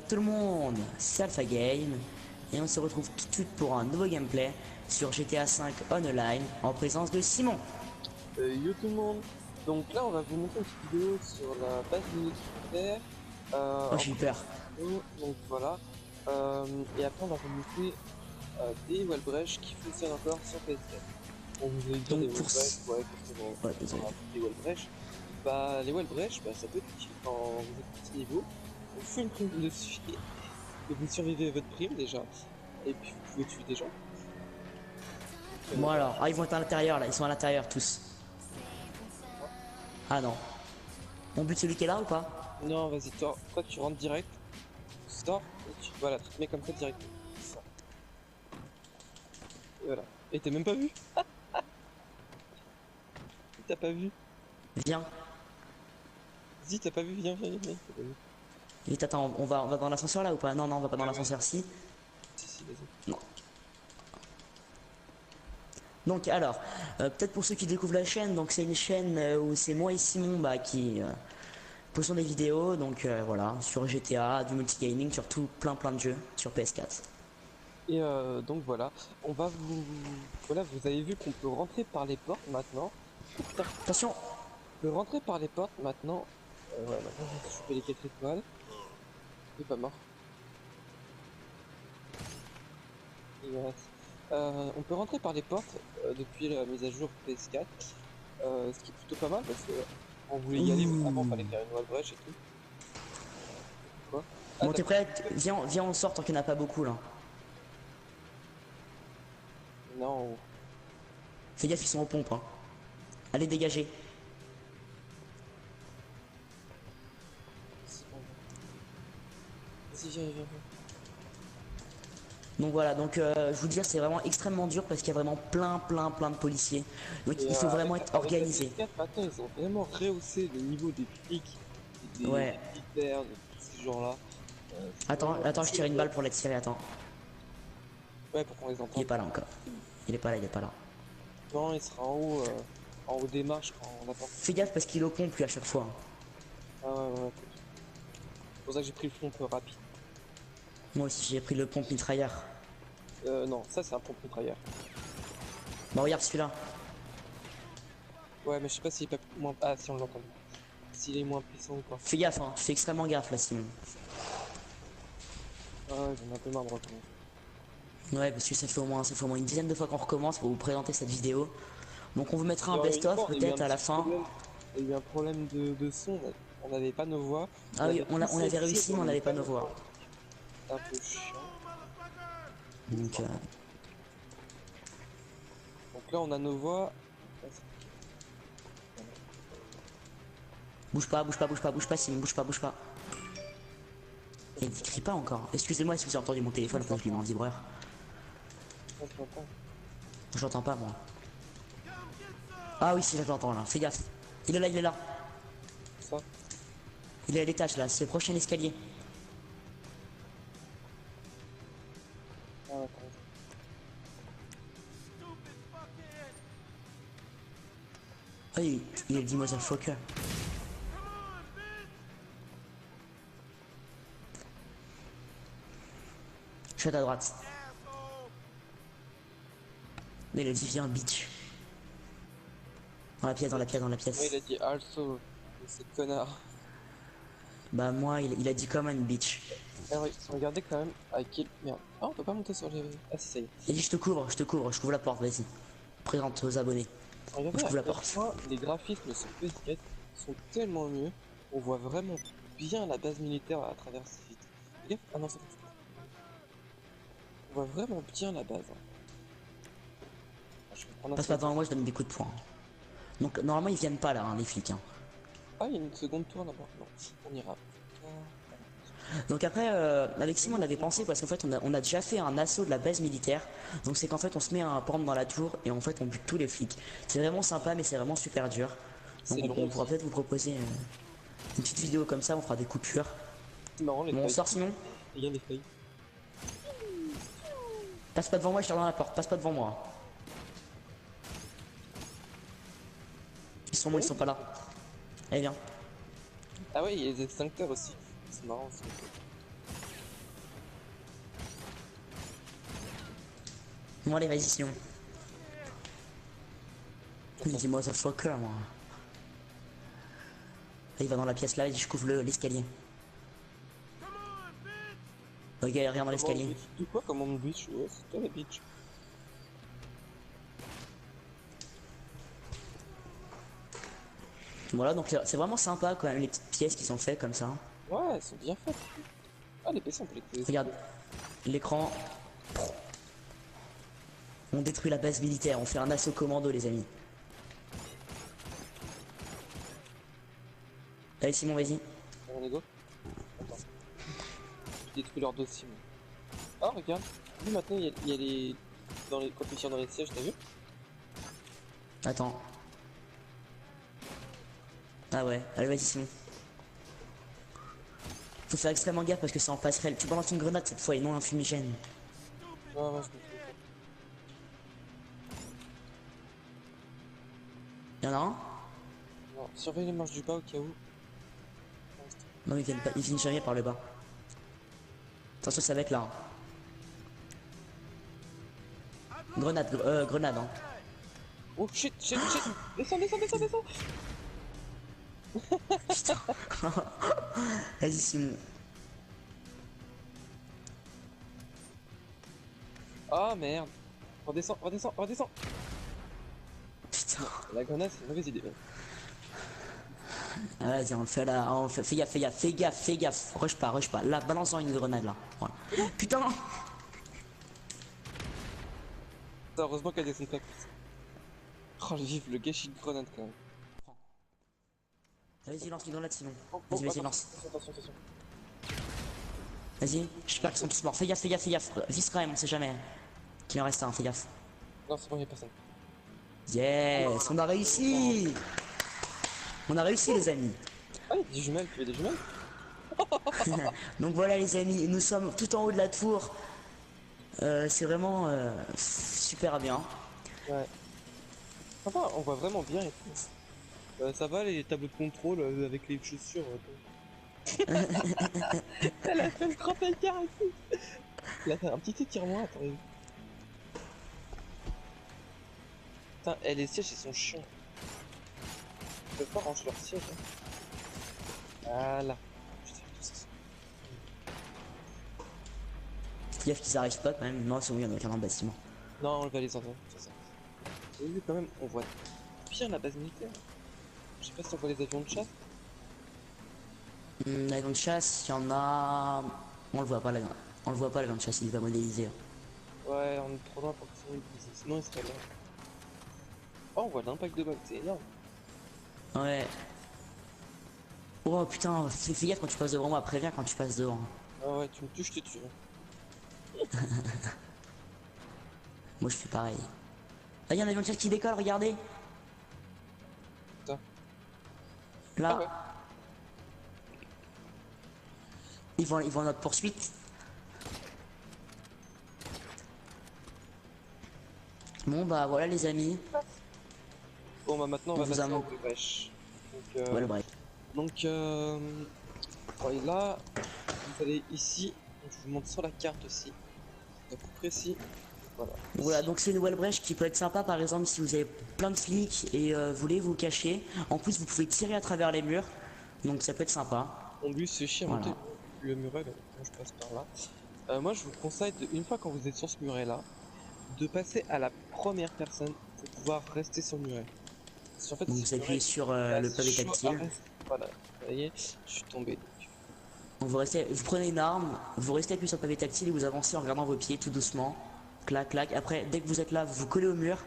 tout le monde, c'est Alpha Game et on se retrouve tout de suite pour un nouveau gameplay sur GTA 5 Online en présence de Simon. Yo tout le monde. Donc là on va vous montrer une petite vidéo sur la base militaire Oh en j'ai eu peur. présentation. Donc voilà. Et après on va vous montrer des Wallbreach qui fonctionnent encore sur PS4. On vous allez dire Donc des pour... Wallbreach, ouais, qu'est-ce qu'on Ouais désolé. des Wallbreach. Bah les Wallbreach, bah ça peut être utile quand vous êtes petit niveau. On fait une prime dessus. Et vous survivez votre prime déjà. Et puis vous pouvez tuer des gens. Bon alors, ah ils vont être à l'intérieur là, ils sont à l'intérieur tous. Ah non. On bute celui qui est là ou pas? Non, vas-y, toi tu rentres direct. Store, et voilà, tu te mets comme ça direct. Ça. Et voilà. Et t'as même pas vu? T'as pas vu? Viens. Si, t'as pas vu? Viens. T'as pas vu. Vite attends, on va dans l'ascenseur là ou pas? Non non on va pas dans Ouais, ouais. l'ascenseur si. Si, vas-y. Non. Donc alors, peut-être pour ceux qui découvrent la chaîne, donc c'est une chaîne où c'est moi et Simon bah, qui postons des vidéos, donc voilà, sur GTA, du multigaming, surtout plein de jeux sur PS4. Et donc voilà, on va vous... Voilà, vous avez vu qu'on peut rentrer par les portes maintenant. Oh putain, Attention. on peut rentrer par les portes maintenant. Ouais, maintenant j'ai chopé les 4 étoiles. Il est pas mort. Il reste. On peut rentrer par les portes depuis la mise à jour PS4. Ce qui est plutôt pas mal parce que on voulait y aller, mais avant fallait Ouh. faire une wall breach et tout. Quoi? Ah Bon t'as t'es pris... prêt? Viens on sort tant qu'il n'y en a pas beaucoup là. Non. Fais gaffe ils sont aux pompes hein. Allez dégager. C'est bon. Vas-y, viens. Donc voilà, donc je vous dire c'est vraiment extrêmement dur parce qu'il y a vraiment plein de policiers. Donc Et il faut vraiment avec, être avec la organisé. PS4, maintenant, ils ont vraiment rehaussé le niveau des flics, et Ouais. des militaires, de tous ces gens-là. C'est Attends, vraiment attends, je cool. tire une balle pour la tirer, attends. Ouais, pour qu'on les Il est entende. pas là encore. Il est pas là. Non, il sera en haut des marches quand on attend. Fais gaffe parce qu'il est au pompe lui à chaque fois. Ah ouais. C'est pour ça que j'ai pris le front un peu rapide. Moi aussi j'ai pris le pompe mitrailleur. Non, ça c'est un pompe mitrailleur. Bah regarde celui-là. Ouais, mais je sais pas s'il est pas moins... Ah, si on l'entend. S'il est moins puissant ou pas. Fais gaffe hein, fais extrêmement gaffe là Simon. Ah ouais, j'en ai un peu marre de recommencer. Ouais parce que ça fait au moins une dizaine de fois qu'on recommence pour vous présenter cette vidéo. Donc on vous mettra un Genre, une best-of fois, on a eu un peut-être à la petit fin. problème. Il y a eu un problème de son. On n'avait pas nos voix. Ah On oui, avait tous on avait celle-ci, réussi mais mais on on n'avait n'avait pas pas nos nos voix. voix. C'est un peu chiant. Donc Donc là, on a nos voix. bouge pas Simon, bouge pas. Il crie pas encore. Excusez-moi si vous avez entendu mon téléphone parce que je l'ai mis en vibreur. Ah, tu m'entends? J'entends pas moi. Ah oui si je l'entends là, fais gaffe. Il est là. Ça? Il est à l'étage là, c'est le prochain escalier. Ah, attends. Ah il est dit motherfucker. Je suis à ta droite. Mais il a dit viens bitch. Dans la pièce. Moi, il a dit also. C'est connard. Bah moi il a dit come on bitch. Ah oui, regardez quand même à quel... Merde. Ah, on peut pas monter sur les... Ah si, ça y est. Il dit je couvre la porte, vas-y. Présente aux abonnés. Moi Regardez je à couvre la quel porte. point les graphismes sur PS4 sont tellement mieux. On voit vraiment bien la base militaire à travers ces vitres. Regarde. Ah non, c'est pas ça. On voit vraiment bien la base. Hein. Ah, je vais prendre un Passe pas seul. devant moi, je donne des coups de poing. Donc normalement ils viennent pas là, hein, les flics. Hein. Ah, il y a une seconde tour là-bas. Non, on ira. Donc après, avec Simon on avait pensé parce qu'en fait on a déjà fait un assaut de la base militaire. Donc c'est qu'en fait on se met un pente dans la tour et en fait on bute tous les flics. C'est vraiment sympa mais c'est vraiment super dur. Donc C'est long on pourra aussi. peut-être vous proposer une petite vidéo comme ça, on fera des coupures. Non, les Bon on feuilles. sort sinon. Regarde les feuilles. Passe pas devant moi, je tire dans la porte, passe pas devant moi. Ils sont pas là. Allez viens. Ah ouais, il y a les extincteurs aussi. C'est marrant ça. Bon allez, vas-y Simon. Dis-moi motherfucker moi. Là, il va dans la pièce là et je couvre l'escalier. Ok, rien dans l'escalier. Tu quoi comme on bitch? Ouais, c'est toi la bitch. Voilà, donc c'est vraiment sympa quand même les petites pièces qui sont faites comme ça. Ouais, elles sont bien faites. Ah, les PC on peut les Regarde, l'écran. On détruit la base militaire, on fait un assaut commando les amis. Allez Simon, vas-y. On est go. Attends. Je détruis leur dossier. Ah, regarde. Lui maintenant il y a les. Dans les. Quand tu tires dans les sièges, t'as vu? Attends. Ah ouais, allez vas-y Simon. Faut faire extrêmement gaffe parce que c'est en passerelle. Tu balances une grenade cette fois et non un fumigène. Ouais, ouais, je me fais. Y'en a un? Non, surveille les marches du bas au cas où. Non, ils viennent jamais par le bas. Attention, ça va être là. Hein. Grenade, hein. Oh shit, shit, shit. Descends, descends, descends, descends. Putain. Vas-y, Simon. Ah merde. Redescends, redescends, redescends. Putain. La grenade, c'est une mauvaise idée. Ah, vas-y, on le fait là. On le fait. Fais gaffe, fais gaffe, fais gaffe, fais gaffe. Rush pas, rush pas. Là, balance-en une grenade là. Voilà. Putain. Heureusement qu'elle descend pas plus. Oh, vive le gâchis de grenade quand même. Vas-y, lance une grenade, Simon. Oh, Vas-y, vas-y, attends, lance. attention, attention. Vas-y. J'espère qu'ils sont tous morts. Fais gaffe, fais gaffe, fais gaffe. Vise quand même, on sait jamais. Qu'il en reste un, fais gaffe. Non, c'est bon, y'a personne. Yes, on a réussi. On a réussi, les amis. Ah, y'a des jumelles, tu veux des jumelles? Donc voilà, les amis, nous sommes tout en haut de la tour. C'est vraiment super bien. Ouais. Enfin, on voit vraiment bien et tout. Ça va les tableaux de contrôle avec les chaussures. Elle a fait le Trafalgar et tout. Elle a fait un petit étirement, attendez. Putain, les sièges ils sont chiants. Je peux pas ranger leurs sièges. Hein. Voilà. Putain, tout ça. Fais gaffe qu'ils arrivent pas quand même. Non, c'est bon, il y en a aucun dans le bâtiment. Non, on va les entendre, c'est ça. Vous avez vu quand même, on voit bien la base militaire. Je sais pas si on voit les avions de chasse. L'avion de chasse, il y en a. On le voit pas l'avion. On le voit pas l'avion de chasse, il est pas modélisé. Ouais, on est trop loin pour que ça nous dise. Sinon il serait là. Oh, on voit l'impact de balle, c'est énorme. Ouais. Oh putain, fais gaffe quand tu passes devant moi, préviens quand tu passes devant. Ah ouais, tu me tues, je te tue. Moi je fais pareil. Là, il y a un avion de chasse qui décolle, regardez. Putain. Là. Ah ouais. Ils vont à notre poursuite. Bon bah voilà les amis. Bon bah maintenant on On va vous passer a en mon- brèche. Ouais le break. Ouais, là, vous allez ici. Donc, je vous montre sur la carte aussi. À peu près ici. Voilà. Voilà, donc c'est une nouvelle brèche qui peut être sympa par exemple si vous avez plein de flics et voulez vous cacher. En plus vous pouvez tirer à travers les murs, donc ça peut être sympa. Mon but c'est chier à Voilà. monter le muret, donc moi je passe par là. Moi je vous conseille, une fois quand vous êtes sur ce muret là, de passer à la première personne pour pouvoir rester sur le muret. Parce qu'en fait, Donc si vous le muret appuyez sur est le pavé chaud à tactile. rester- Voilà, vous voyez, je suis tombé. Donc vous prenez une arme, vous restez appuyé sur le pavé tactile et vous avancez en regardant vos pieds tout doucement. Clac clac. Après dès que vous êtes là, vous vous collez au mur.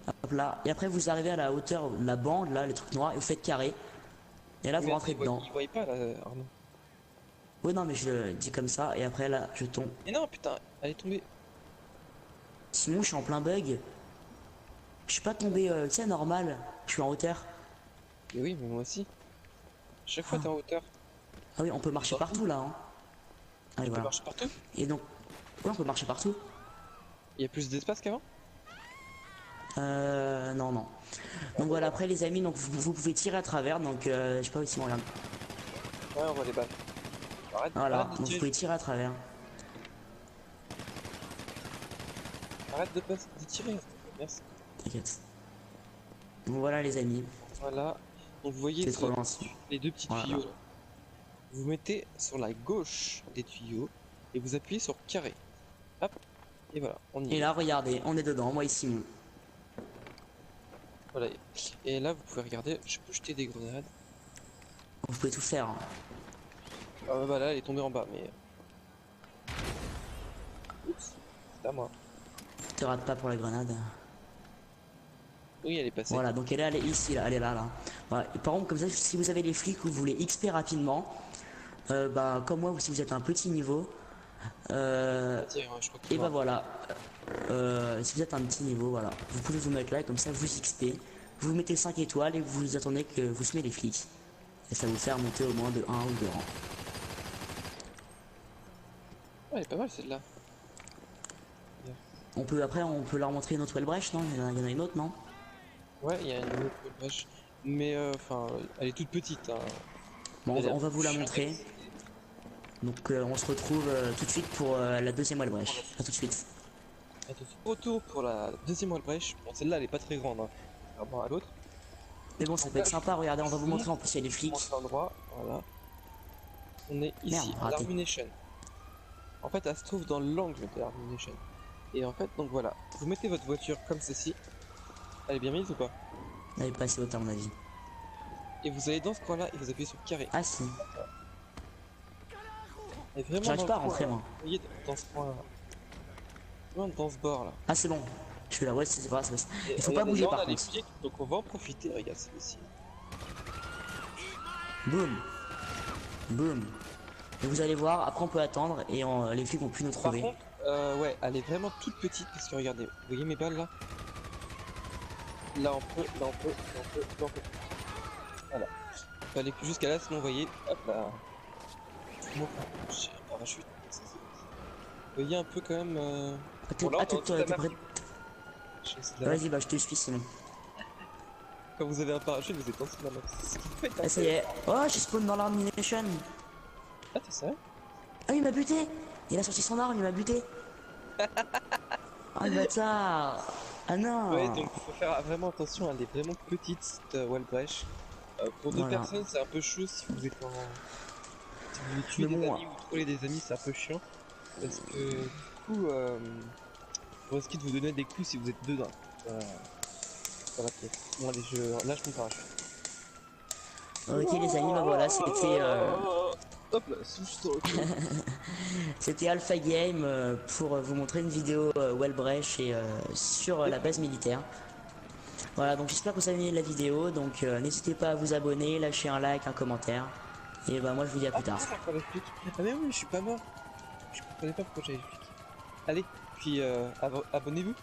Hop là. Et après vous arrivez à la hauteur, la bande là, les trucs noirs, et vous faites carré. Et là vous Mais rentrez dedans. ils voient pas là, Arnaud. Oui non mais je le dis comme ça et après là je tombe. Mais non, putain, elle est tombée. Sinon je suis en plein bug. Je suis pas tombé, tu sais normal, je suis en hauteur. Mais oui, mais moi aussi. Chaque fois t'es en hauteur. Ah oui on peut marcher partout là hein. Allez Tu voilà. marches partout. Et donc, ouais on peut marcher partout. Il y a plus d'espace qu'avant. Non non. Donc voilà après les amis, donc vous pouvez tirer à travers, donc je sais pas si on regarde. Ouais, on voit les balles. Arrête, Voilà, arrête de donc vous tirer. pouvez tirer à travers. Arrête de passer, de tirer. Merci. T'inquiète. Donc voilà les amis, Voilà. Donc vous voyez c'est trop loin. les deux petits Voilà. tuyaux là. Vous mettez sur la gauche des tuyaux et vous appuyez sur carré. Hop. Et voilà, on y Et est. là regardez, on est dedans, moi et Simon. Voilà. Et là vous pouvez regarder, je peux jeter des grenades. Vous pouvez tout faire. Hein. Ah bah là elle est tombée en bas mais. Oups, c'est à moi. Te rate pas pour la grenade. Oui elle est passée. Voilà, donc elle est ici, là, elle est là, là. Voilà. Et par contre, comme ça, si vous avez les flics ou vous voulez XP rapidement, bah comme moi, ou si vous êtes un petit niveau, Tiens, je crois que et bah voilà. Si vous êtes un petit niveau, voilà, vous pouvez vous mettre là, comme ça vous XP, vous mettez 5 étoiles et vous attendez que vous semez les flics. Et ça vous fait remonter au moins de 1 ou 2 rangs. Ouais, elle est pas mal celle-là. Après, on peut leur montrer une autre Wellbrecht, non? Il y en a une autre, non? Ouais, il y a une autre vache. Mais enfin, elle est toute petite. Hein. Bon, Elle est on va vous la chiante. montrer. Donc on se retrouve tout de suite pour la deuxième Wellbrecht. A tout de suite. Retour pour la deuxième Wallbreach. Bon, celle-là elle est pas très grande, hein, contrairement à l'autre. Mais bon, ça peut être sympa, regardez, on va vous montrer en plus, il y a des On flics. monte l'endroit, voilà. On est ici, Merde, à raté. l'Armination. En fait, elle se trouve dans l'angle de l'Armination. Et en fait, donc voilà, vous mettez votre voiture comme ceci. Elle est bien mise ou pas? On avait passé autant à mon avis. Et vous allez dans ce coin-là et vous appuyez sur carré. Ah si, Et vraiment j'arrive dans pas à le coin, rentrer là. moi. Vous voyez, dans ce coin-là. Vraiment dans ce bord là. Ah c'est bon, je suis là, ouais c'est vrai, c'est vrai. Et Il faut pas regardez, bouger là, on par a les contre. flics, donc on va en profiter, regarde celui-ci. Boum. Boum. Et vous allez voir, après on peut attendre et les flics vont plus nous Par trouver. contre, ouais, elle est vraiment toute petite parce que regardez, vous voyez mes balles là? Là on peut, là on peut, là on peut, là on peut. Voilà. Il fallait que jusqu'à là, sinon vous voyez, hop là. Moi, j'ai un parachute. Vous voyez un peu quand même. Bon, là, on est en dessous de la T'es map. prêt? Je suis en dessous de la map. Vas-y, bah je te suis sinon. Quand vous avez un parachute, vous êtes en dessous de la map. C'est ce qui fait Ah ça y est. Oh, j'ai spawn dans l'Armination. Ah, t'es sérieux? Ah il m'a buté. Il a sorti son arme, il m'a buté. Ah le bâtard. Ah non. Ouais, donc il faut faire vraiment attention, elle est vraiment petite cette Wallbreach. Pour deux Voilà. personnes, c'est un peu chaud si vous êtes en. Si vous voulez tuer Mais des bon, amis ou troller des amis, c'est un peu chiant. Parce que du coup, vous risquez de vous donner des coups si vous êtes dedans. Dans la pièce. Bon, allez, je lâche mon parachute. Ok les amis, bah voilà, c'était Hop là, souche sur le cul. c'était Alpha Game pour vous montrer une vidéo Wellbrecht et sur la base militaire. Voilà, donc j'espère que vous avez aimé la vidéo, donc n'hésitez pas à vous abonner, lâcher un like, un commentaire. Et bah moi je vous dis à plus tard. Ah, encore les flics. Ah mais oui, je suis pas mort. Je comprenais pas pourquoi j'avais les flics. Allez, puis abonnez-vous.